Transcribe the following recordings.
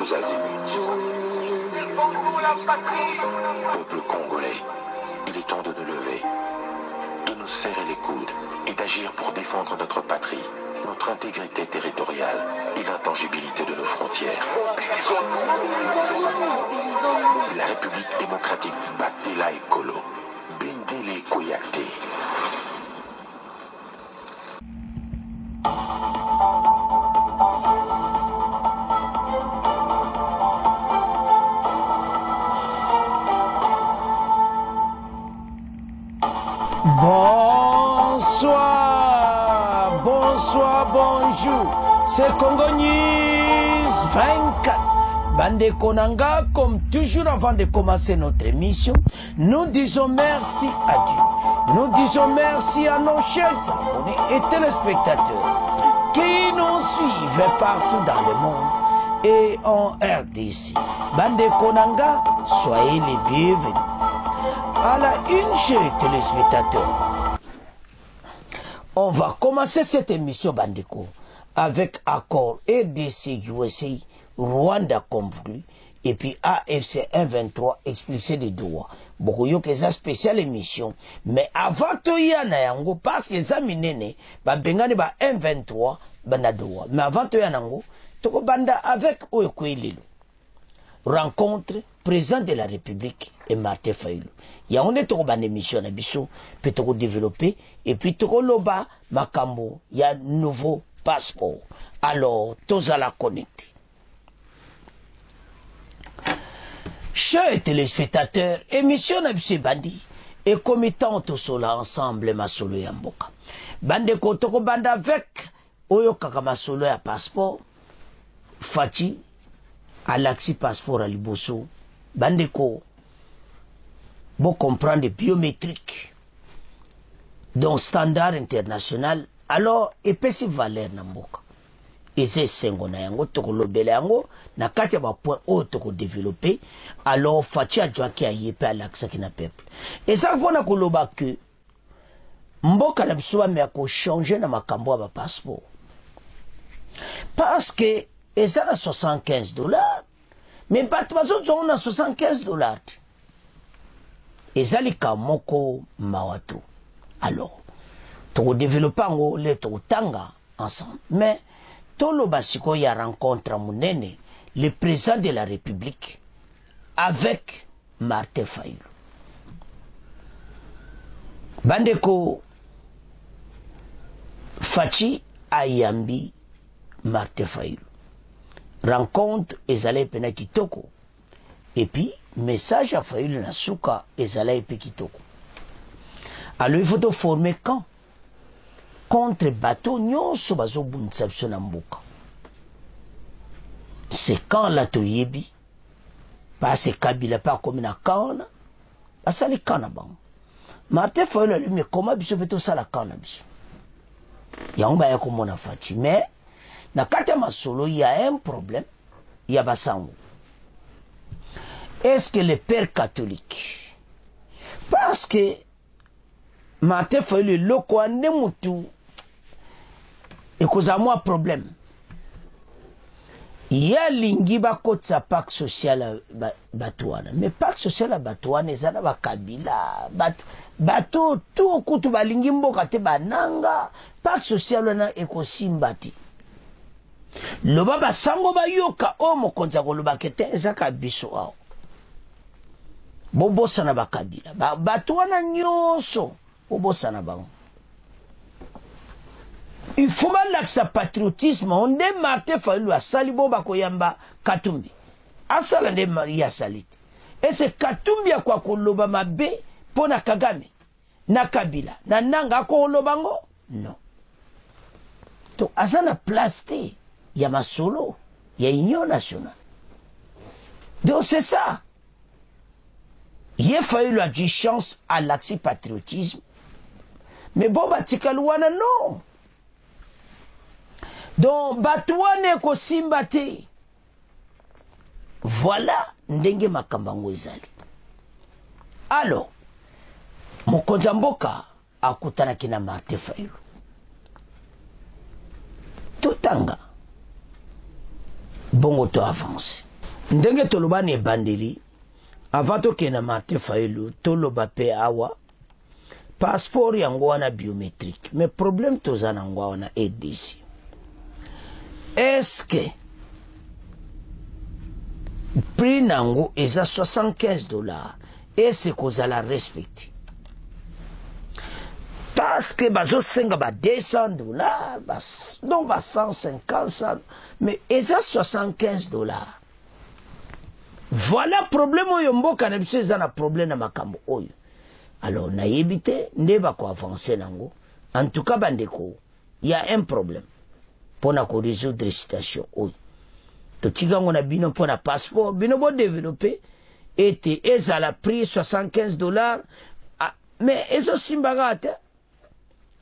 tous azimuts. Peuple congolais, il est temps de nous lever, de nous serrer les coudes et d'agir pour défendre notre patrie, notre intégrité territoriale et l'intangibilité de nos frontières. La République démocratique Batela Ekolo, Bendele Koyate. Bonsoir, bonsoir, bonjour. C'est Congo News 24. Bande Konanga, comme toujours avant de commencer notre émission, nous disons merci à Dieu. Nous disons merci à nos chers abonnés et téléspectateurs qui nous suivent partout dans le monde et en RDC. Bande Konanga, soyez les bienvenus. À la une, chers téléspectateurs, on va commencer cette émission Bandeko avec accord RDC USA, Rwanda comme voulu, et puis AFC 123 explicé de Doha. Beaucoup yo que ça spéciale émission, mais avant tout yana yango parce que ça minene ba bengane ba 123 bana Doha. Mais avant tout yana yango toko banda avec Oekwelelo. Rencontre président de la République et Martin Fayulu. Il y a une émission na biso peut te développer et puis te loba makambo il y a nouveau passeport. Alors tous à la connecter. Chers téléspectateurs, émission na biso bandi et commettant tout cela ensemble ma solo ya mboka. Bande ko toko banda avec oyo kaka ma solo ya passeport Fati Alaxi passeport à Liboso. Bandeko, vous comprendre biométrique, donc standard international, alors, épais valeur namboka. Et c'est sengo na yango, toko lobele yango, na kati ya ba point haut toko développer, alors, fachi adjoa ki a yepe Alaxi ki na peuple. Et ça, pona koloba que, mboka na biso ba me ako changer na makambo ba passeport. Parce que, et ça a $75. Mais pas de on a $75. Et ça, les kamoko mawato. Alors, tu développes le tanga ensemble. Mais, tout le basiko y a rencontre à Mounene, le président de la République, avec Martin Fayulu. Bandeko, Fachi Ayambi, Martin Fayulu. Rencontre ezala pena kitoko et puis message à Fayulu na suka ezala pe kitoko. Alors il faut te former quand contre bateau nyonso bazo bunisa biso na mboka. C'est quand la toyebi parce que Kabila pas comme na kana asali kana bang. Martin Fayulu lui mais comment biso beto sala kana biso. Yamba ya komona Fati mais na kati masolo, il y a un problème, il y a basango. Est-ce que les pères catholiques, parce que Martin Fayulu loko ane mutu, et cause à moi problème, il y a l'ingiba kote sa pacte social batouana, mais pacte social batouana, ezana ba kabila, bateau, tout kutu ba lingimbo kate bananga, pacte social na ekosimbati. Loba basango ba yoka o mokonza ko loba kete ezaka biso ao bobosa na bakabila bato wana nyonso bobosa na bango. Il faut mal sa patriotisme on de Martin Fayulu asali bo bakoyamba Katumbi asala nde Maria salite et c'est Katumbi kwa koloba mabe pona Kagame na Kabila na nanga ko lobango non to asana place te il y a ma solo, il y a Union nationale. Donc c'est ça. Il a fallu la dire chance à l'accès patriotisme. Mais bon, Batikalouana, non. Donc, Batouane ko simbate. Voilà, ndenge makambango ezali. Alors, Mokonza Mboka akutana kina Martin Fayulu. Totanga. Bongo to avance. ndenge toloba ne bandeli avant tokenda Martin Fayulu toloba pe awa passeport yango wana biométrique mais problème toza nango wana RDC est-ce que prix nango eza $75 est-ce que kozala respecté parce que bazo senga ba $200 donc ba 150 mais eza $75. Voilà problème oyo mboka na biso eza na problème na makambo oyo. Alors nayebi te nde bako avancer nango. En tout cas bandeko, il y a un problème pona ko résoudre situation oyo. To tigango na bino pona passeport, bino bo développer ete ezala prix $75 mais ezo simbagate.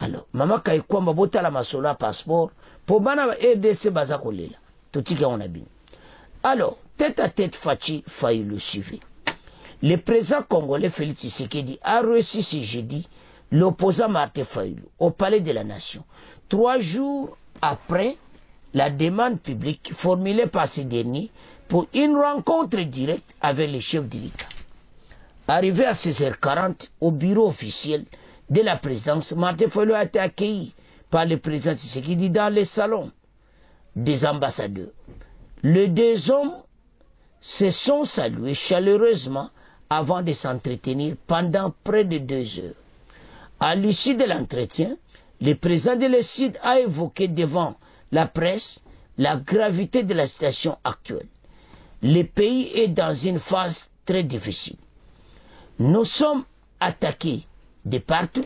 Alors mama kay kwamba botala masola passeport po bana ba RDC baza kolela. To tigango na bino. Alors tête à tête Fayulu suivi. Le président congolais Félix Tshisekedi a reçu ce jeudi l'opposant Martin Fayulu au Palais de la Nation, 3 jours après la demande publique formulée par ce dernier pour une rencontre directe avec le chef de l'État. Arrivé à 16h40 au bureau officiel de la présidence, Martin Fayulu a été accueilli par le président Tshisekedi dans le salon des ambassadeurs. Les deux hommes se sont salués chaleureusement avant de s'entretenir pendant près de 2 heures. À l'issue de l'entretien, le président de l'ESID a évoqué devant la presse la gravité de la situation actuelle. Le pays est dans une phase très difficile. Nous sommes attaqués de partout.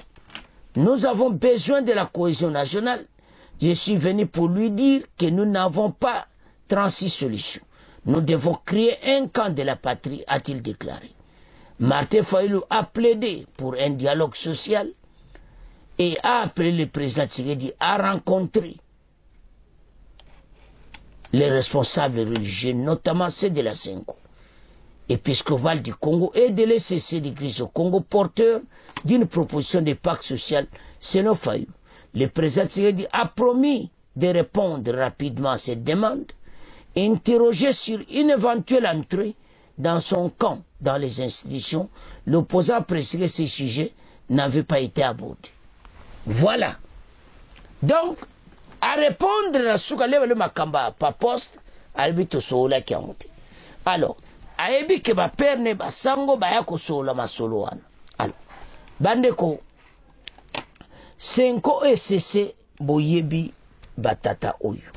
Nous avons besoin de la cohésion nationale. Je suis venu pour lui dire que nous n'avons pas 36 solutions. Nous devons créer un camp de la patrie, a-t-il déclaré. Martin Fayulu a plaidé pour un dialogue social et a appelé le président Tshisekedi à rencontrer les responsables religieux, notamment ceux de la Senko, épiscopale du Congo et de l'ECC d'église au Congo, porteur d'une proposition de pacte social selon Fayulu. Le président Tshisekedi a promis de répondre rapidement à cette demande. Interrogé sur une éventuelle entrée dans son camp dans les institutions, l'opposant a précisé que ce sujet n'avait pas été abordé. Voilà. Donc, à répondre à ce que le makamba par poste, albito sola qui a monté. Alors, ayebi ke ba perne ba sango ba yako sola masolo wana. Alors, bandeko, Senko ECC boyebi batata oyo.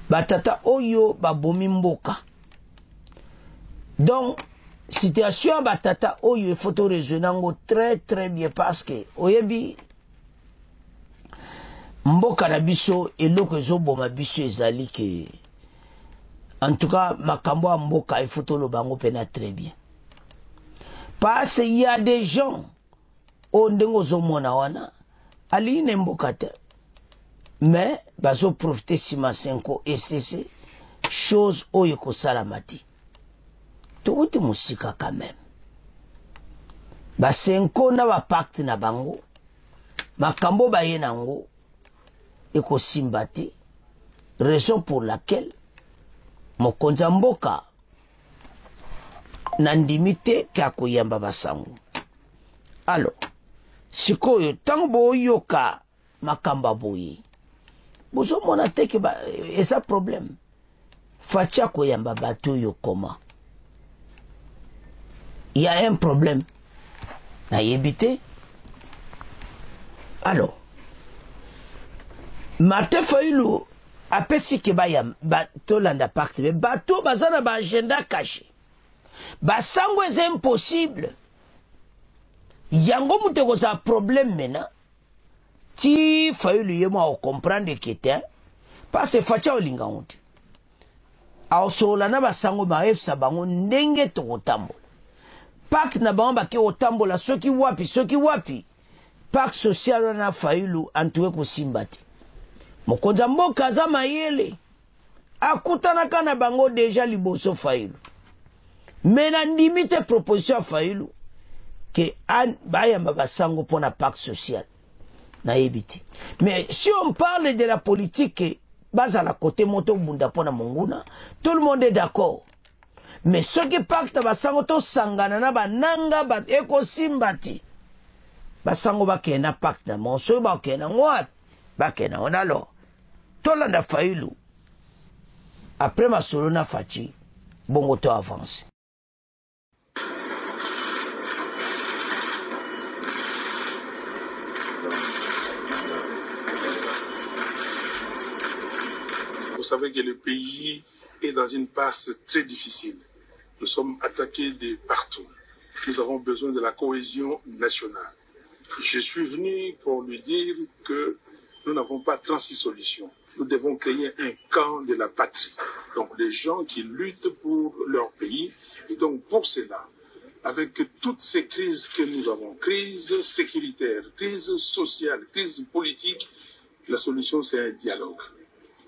Batata oyo babomi mboka. Donc, situation batata oyo il faut raisonner très très bien parce que oyebi mboka na biso eloko ezoboma biso ezali ke en tout cas makambo ya mboka il faut lo bango pena très bien. Parce qu'il y a des gens o ndengo zomona wana ali ne mboka te. Mais bazo profiter si ma Senko ECC chose oyo ko salamati. Tout musika quand même. Ba Senko na ba pacte na bango. Makambo ba yenango eko simbati. Raison pour laquelle mokonza mboka nandimite kako yamba basango. Alors, sikoyo tango yoka makamba boye. Bozo mona teke ba esa problème. Fatia ko yamba bato yo koma. Il y a un problème. Na yebite. Alors, Martin Fayulu apesi ke ba yam bato landa pacte mais bato bazana ba agenda caché. Basango est impossible. Yango muteko za problème maintenant. Si Fayulu yema o comprendre que t'es parce que facha olinga honte. A osola na basango ba efsa bango ndenge to otambola. Pacte na bango ba ke otambola soki wapi. Pacte social na Fayulu antuwe ko simbati. Mokonza mboka za mayele. Akutana kana bango déjà liboso Fayulu. Mais na limite proposition Fayulu que an bayamba basango pona pacte social. Na ebiti. Mais si on parle de la politique base à la côté moto bunda pona monguna, tout le monde est d'accord. mais soki pacte basango tosangana na bananga ekosimba ti basango bakende na pacte na mo soki bakende nango wapi bakende nango nalo tolanda Fayulu après masolo na Faci bongo to avance. Vous savez que le pays est dans une passe très difficile. Nous sommes attaqués de partout. Nous avons besoin de la cohésion nationale. Je suis venu pour lui dire que nous n'avons pas 36 solutions. Nous devons créer un camp de la patrie. Donc des gens qui luttent pour leur pays. Et donc pour cela, avec toutes ces crises que nous avons, crise sécuritaire, crise sociale, crise politique, la solution c'est un dialogue.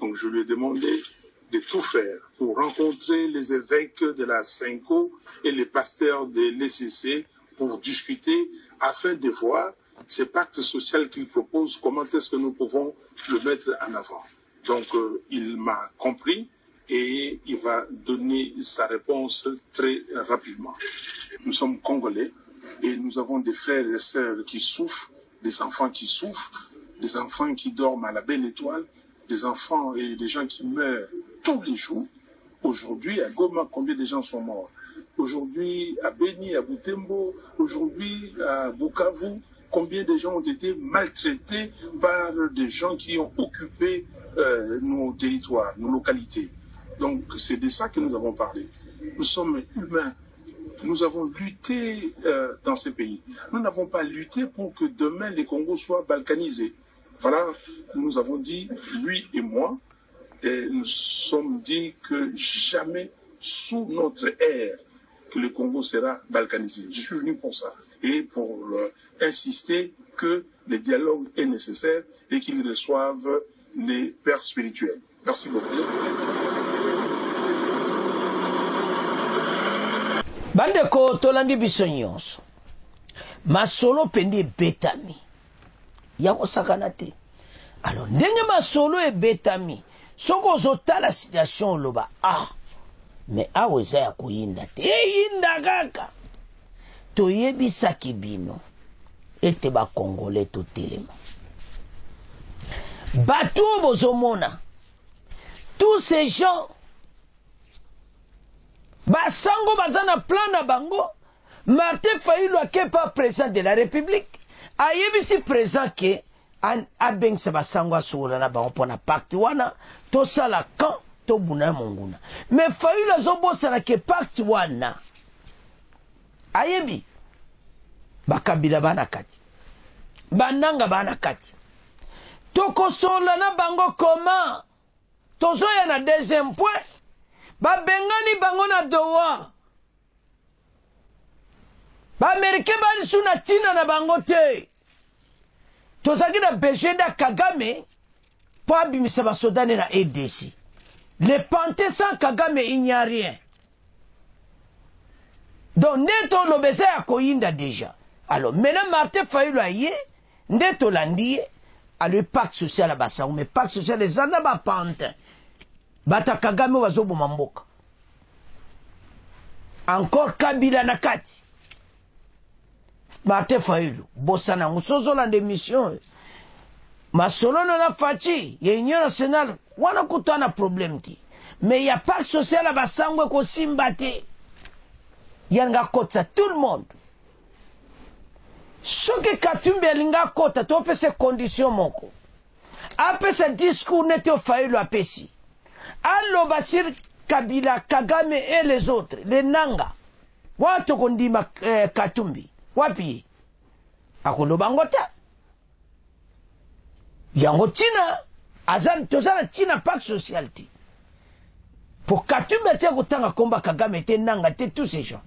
Donc je lui ai demandé de tout faire pour rencontrer les évêques de la Cinco et les pasteurs de l'ECC pour discuter afin de voir ce pacte social qu'il propose, comment est-ce que nous pouvons le mettre en avant. Donc il m'a compris et il va donner sa réponse très rapidement. Nous sommes Congolais et nous avons des frères et sœurs qui souffrent, des enfants qui souffrent, des enfants qui dorment à la belle étoile, des enfants et des gens qui meurent tous les jours. Aujourd'hui, à Goma, combien de gens sont morts? Aujourd'hui, à Beni, à Butembo, aujourd'hui, à Bukavu, combien de gens ont été maltraités par des gens qui ont occupé nos territoires, nos localités. Donc, c'est de ça que nous avons parlé. Nous sommes humains. Nous avons lutté dans ces pays. Nous n'avons pas lutté pour que demain les Congos soient balkanisés. Voilà, nous avons dit, lui et moi, et nous sommes dit que jamais sous notre ère que le Congo sera balkanisé. Je suis venu pour ça et pour insister que le dialogue est nécessaire et qu'ils reçoivent les pères spirituels. Merci beaucoup. Bandeko tolandi biso nyonso masolo pendi betami yako sakana te. Alors ndenge masolo ebetami soko ozotala situation loba mais awe eza ya kuyinda te eyinda kaka toyebisaki bino ete bakongole totelema bato bozomona tous ces gens basango bazana plan na bango. Martin Fayulu ake pas président de la République ayebisi président ke abengisa basango asokola na bango mpona pacte wana tosala kan tobuna monguna. Mais Fayulu azobosana ke pacte wana ayebi bakabila bana kati bananga bana kati tokosola na bango koma tozoya na deuxième point babengani bango na Doha ba-Américain balisu na China na bango te tozaki na besoin da Kagame po abimisa basodane na ADC. Le panté sans Kagame il n'y a rien. Donc neto lobeza ya koyinda déjà. Alors maintenant Martin Fayulu aye neto landi a le pacte social à basango mais pacte social les anda ba panté bata Kagame wazobo mamboka. Encore Kabila na kati. Martin Fayulu bosana musozola de mission masolo na Faci ya Union nationale wana kutana problème ti mais y a pas social à basango ko simbate yanga kota tout le monde soki Katumbi alinga kota to pese condition moko apesa discours neto Fayulu apesi allo basir Kabila Kagame et les autres les nanga watu kondima Katumbi wapi akoloba ngota yango China azan tozana China pacte social ti pour Katumbi te kotanga komba Kagame te nanga te tous ces gens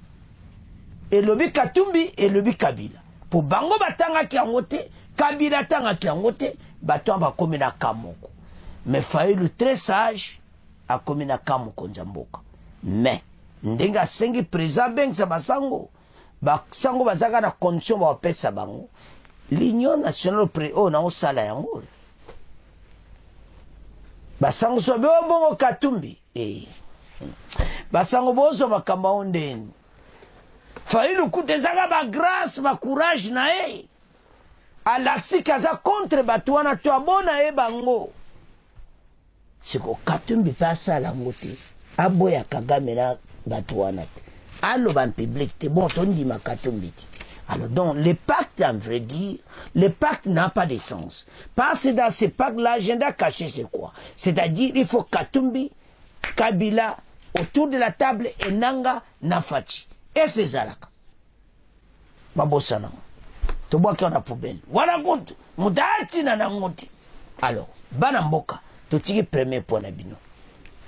et lobi Katumbi et lobi Kabila pour bango batanga ki yango te Kabila tanga ki yango te bato ba komina kamoko mais Fayulu très sage a komina kamoko nzamboka mais ndenga sengi président bengisa basango basango bazaka na condition ba pesa bango l'Union nationale pré-o na osala yango basango sobe bongo Katumbi basango bozo makamba ondeni Failu kutezaka ba grâce ba courage na e alaksi kaza contre batuana to abona e bango siko Katumbi pasa la ngote aboya Kagame na batuana allo ban public te bon tondi ma Katumbi. Alors donc le pacte, en vrai dire, le pacte n'a pas de sens. Parce que dans ce pacte, l'agenda caché c'est quoi? C'est-à-dire il faut Katumbi, Kabila, autour de la table et Nanga Nafachi. Et c'est Zalaka. Babosana. Toboa qui on a poubelle. Voilà compte. Moudati na ngoti. Alors, Banamboka, tu tires premier point d'abino.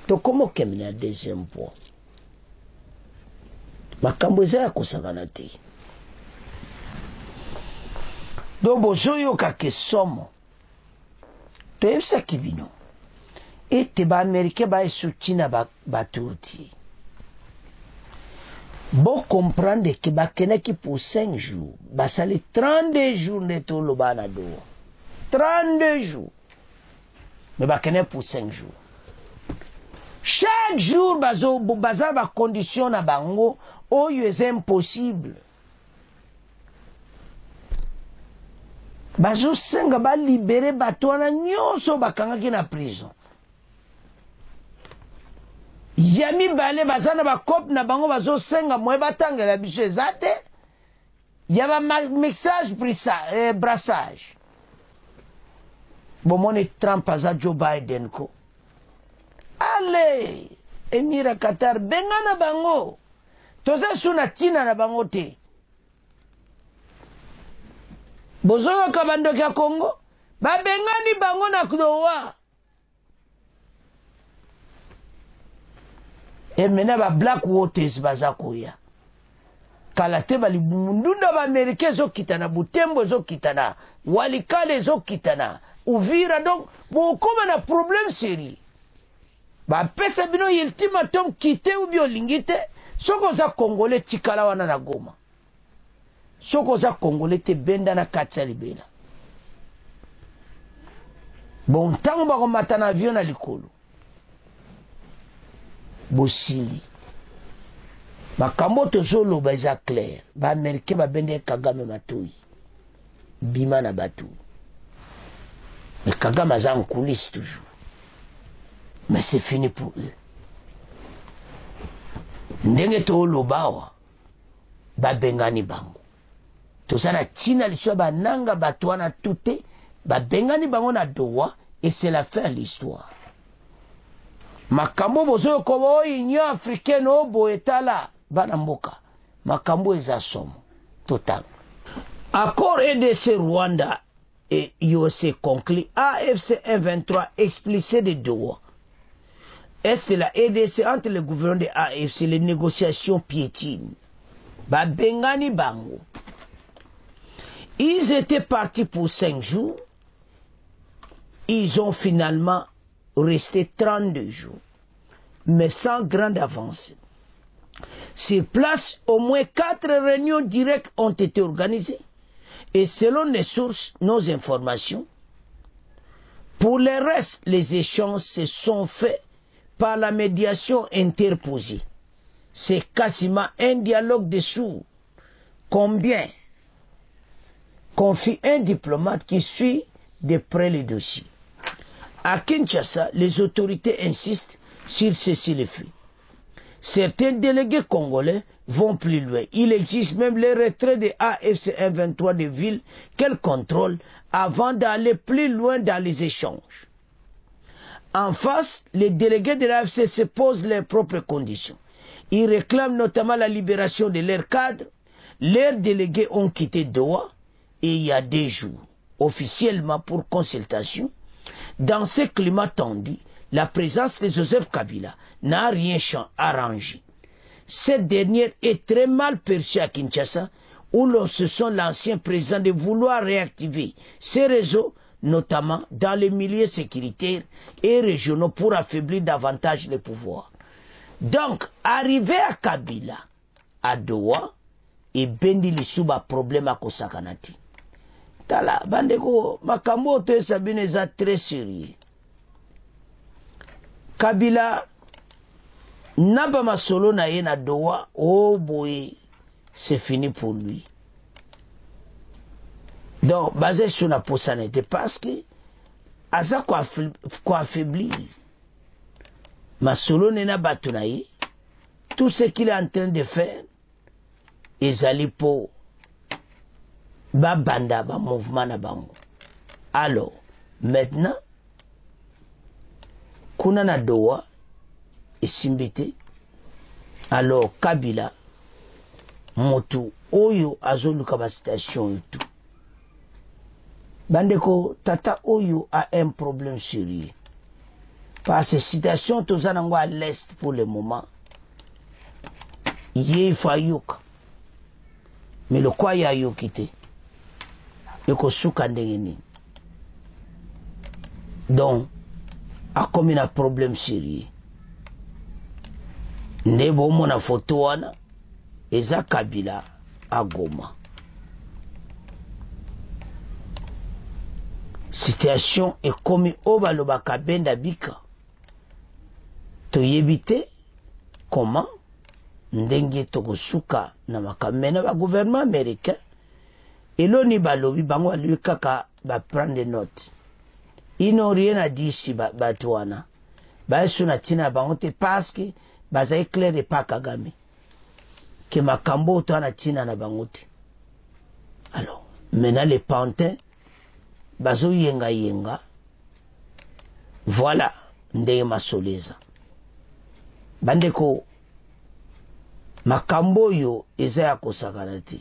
Tu comment kemina deuxième point? Makamboza ya kosaganati. Donc, bozoyo kake somo. To yebisa kibino. Ete ba Américain ba soutien ba touti. Bon comprendre que ba keneki pour 5 jours. Ba sali 32 jours de to lo bana do. 32 jours. Mais ba keneki pour 5 jours. Chaque jour baza ba condition na bango oyo est impossible. Bazo senga ba libérer batwana nyonso bakangaki na prison. Yami bale bazana ba cop na bango bazo senga mwe batangela biso ezate. Yaba mixage brassage. Bomone Trump aza Joe Biden ko. Allez, Emira Qatar bengana bango. Toza suna tina na bango te. Bozoyo kabando kia Congo babengani bango na kudowa emena ba black waters bazakoya kalate bali mundunda ba Amerika zo kitana Butembo zo kitana Walikale zo kitana Uvira donc bokoma na problème sérieux ba pesa bino ultimatum kite ou bio lingite soko za Congolais tikala wana na Goma. Soko za Congolais te benda na katsa libela. Bon tango ba komata na avion na likolo. Bosili. Makambo tozolo ba eza clair. Ba Américain ba bende Kagame matoi. Bima na batu. Mais Kagame aza en coulisses toujours. Mais c'est fini pour eux. Ndenge tolo bawa. Ba bengani bango. Tozana tina liswa ba nanga batwana tute ba bengani bango na doa et c'est la fin de l'histoire. Makambo bozo kobo Union africaine obo etala bana mboka. Makambo eza somo total. Accord RDC Rwanda et IOC conclu AFC M23 explicite de Doha. Est-ce que la RDC entre le gouvernement de AFC les négociations piétinent? Ba bengani bango. Ils étaient partis pour 5 jours. Ils ont finalement resté 32 jours. Mais sans grande avancée. Sur place, au moins 4 réunions directes ont été organisées. Et selon les sources, nos informations, pour le reste, les échanges se sont faits par la médiation interposée. C'est quasiment un dialogue de sourds. Combien confie un diplomate qui suit de près les dossiers. À Kinshasa, les autorités insistent sur ceci le fait. Certains délégués congolais vont plus loin. Il existe même le retrait de AFC M23 de villes qu'elle contrôle avant d'aller plus loin dans les échanges. En face, les délégués de l'AFC se posent leurs propres conditions. Ils réclament notamment la libération de leurs cadres. Leurs délégués ont quitté Doha et il y a 2 jours, officiellement pour consultation. Dans ce climat tendu, la présence de Joseph Kabila n'a rien arrangé. Cette dernière est très mal perçue à Kinshasa, où l'on se sent l'ancien président de vouloir réactiver ces réseaux, notamment dans les milieux sécuritaires et régionaux pour affaiblir davantage le pouvoir. Donc, arrivé à Kabila, à Doha, et bendi lisuba problème à Kosakanati. Tala, bandeko, makambo te sabine za très sérieux. Kabila Naba masolo na ye na doa, oh boy, c'est fini pour lui. Donc, basé sur la possibilité, parce que, à ça quoi affaibli, masolo nena batunaye, tout ce qu'il est en train de faire, ils allaient pour ba banda, ba mouvement na bango. Alors, maintenant, kuna na doa, et simbete, alors Kabila, motu, oyo azoluka ba station et tout. Bandeko, tata oyo a un problème sérieux. Parce que citation tozanango à l'est pour le moment. Yé fayuka. Mais le quoi ya yokite. Yoko souka ndengeni. Donc, a comme un problème sérieux. Ndebo mona photo wana. Eza Kabila a Goma. Situation est comme oba lobaka benda bika. To yebite comment ndenge tokosuka na makamena ba gouvernement américain eloni balobi bango lui kaka ba prendre note. Ils n'ont rien à dire si batouana. Ba suna tina bango te parce que baza éclair et pas Kagame. Que makambo to na tina na bango te. Alors, maintenant les pantins bazo yenga yenga. Voilà ndenge masoleza. Bandeko makambo yo eza ya kosakana te.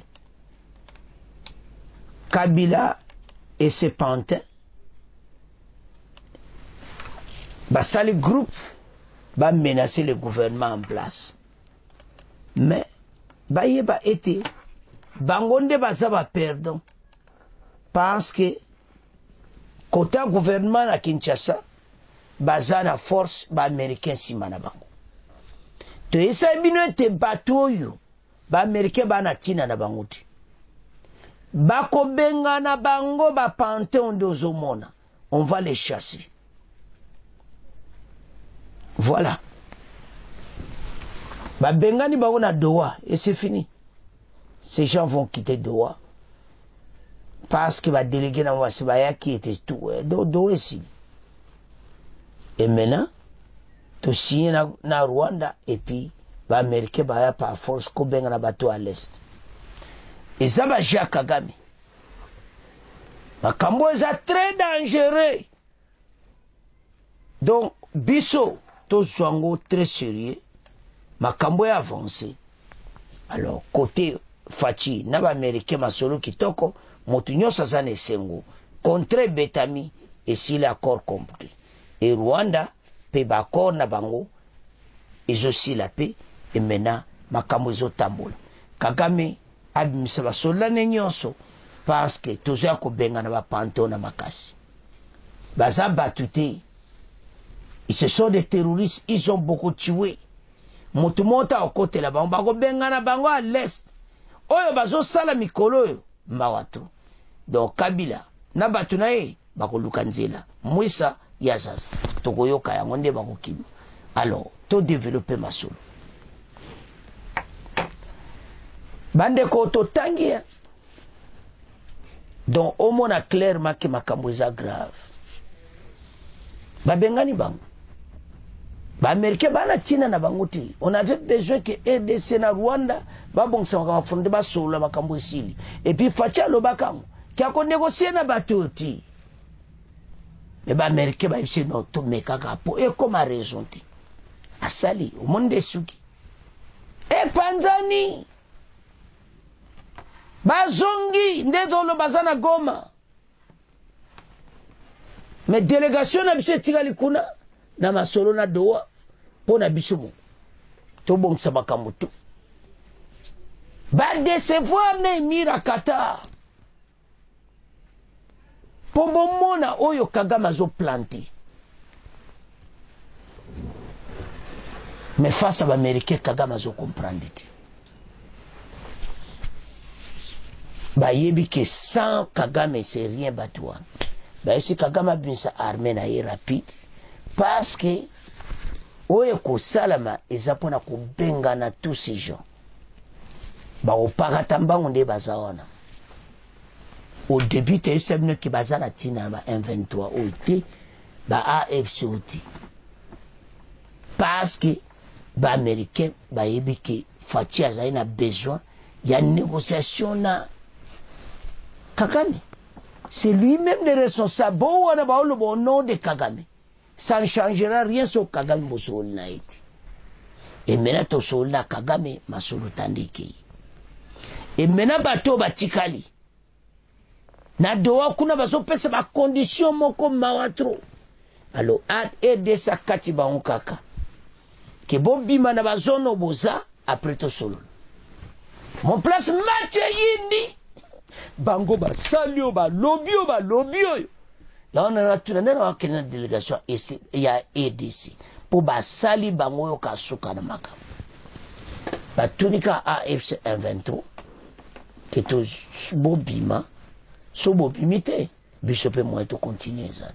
Kabila et ses pantins basali groupe ba menacer le gouvernement en place. Mais bayeba été bangonde bazaba perdant parce que côté gouvernement à Kinshasa bazana force ba américain simana bango. To esa bino te batoyo ba américain bana tina na bango ti. Bako benga na bango ba panthéon dozomona. On va les chasser. Voilà. Ba bengani bango na Doha et c'est fini. Ces gens vont quitter Doha. Parce que va déléguer dans Wasibaya qui était tout. Doha ici. Et maintenant, tu signes na Rwanda et puis va Américain va par force ko benga na bateau à l'est. Et ça va Jacques Kagame. Makambo est très dangereux. Donc, biso, to zwango très sérieux. Makambo est avancé. Alors, côté Fachi, naba Américain masolo kitoko, motunyo sazane sengo. Contre Betami, et si l'accord compris. Et Rwanda, pe bakor na bango, ils aussi la paix, et maintenant, makambo ezo tambola. Kagame, abimisa basola nyonso, parce que toza ko benga na ba panto na makasi. Baza batute. Ils se sont des terroristes, ils ont beaucoup tué. Motumota au côté là-bas, on va benga na bango à l'est. Oyo bazo sala mikolo yo, mawato. Donc Kabila, na batunae, bako lukanzela. Mwisa, yazaza. Tokoyoka ya ngonde bako kimi. Alors, to développer ma solo. Bande koto tangia. Donc, au moins, a clairement que ma kamouza grave. Ba bengani bango. Ba Américain ba na tina na banguti. On avait besoin que RDC na Rwanda ba bongsa ma fonde ba solo makambo sili. Et puis facha lo bakango. Ki a ko négocier na batoti. Mais ba Américain ba isi no to mekaka po e comme a raison ti. Asali au monde suki. E panzani. Bazongi ndedo lo bazana Goma. Mais délégation na biso tigali kuna na masolo na Doha pona biso mo to bongisa makambo tu ba décevoir na mira Qatar po bomona oyo Kagame azo planter. Mais face à l'Américain, Kagame azo comprendre. Ba yebi que sans Kagame c'est rien batouan. Ba si Kagame a bien sa armée na rapide parce que oyo kosalama eza mpona kobengana tous ces gens baopakata mbango nde baza wana au début toyebisa bino ke baza na ntina na ba M23 oyo te ba AFC oyo te parce que baaméricain bayebi ke Faci azali na besoin ya négociation na Kagame. C'est lui-même le responsable. Bon, on a le bon nom de Kagame. Ça ne changera rien sur Kagame Bosol Naïti. Et maintenant, to soldat Kagame, ma solutandiki. Et maintenant, bateau batikali. Na doa kuna baso pesa ba condition moko mawatro. Alors, aider sa kati ba onkaka. Que bon bima na bazono boza après to solo. Mon place match yindi. Bango ba salio ba lobio yo. Ya on a tourné dans la délégation ici il y a ADC pour ba sali bango yo ka suka na maka. Ba tunika AFC 23 que to bobima so bobimité bisope moi to continuer ça.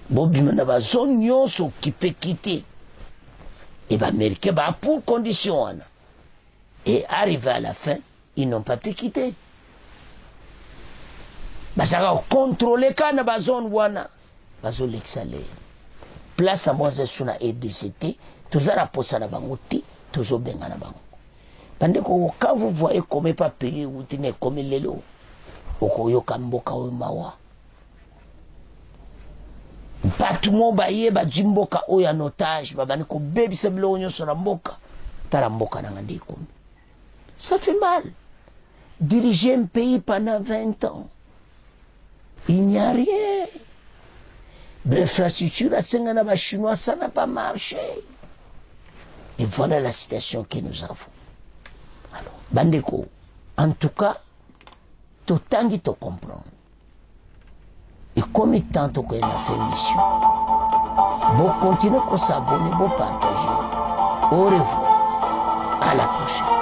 Bobima na ba zone nyonso qui peut quitter. Et ba américain ba pour condition ana. Et arrivé à la fin, ils n'ont pas pu quitter. Basaka contrôler kana ba zone wana. Bazo l'exaler. Place à moi suna EDCT, tozala posa na bango ti, tozo benga na bango. Bandeko quand vous voyez comment pas payer ou tine comme lelo. Okoyo kamboka o mawa. Patmo baye ba jimboka o ya notage, babani ko bebi seblo nyoso na mboka. Tala mboka na ngandi komi. Ça fait mal. Diriger un pays pendant 20 ans. Il n'y a rien. L'infrastructure à Senganaba chinois, ça n'a pas marché. Et voilà la situation que nous avons. Alors, Bandeko, en tout cas, tout temps qui te comprend. Et comme il tente qu'on a fait mission, vous continuez à s'abonner, vous partager. Au revoir. À la prochaine.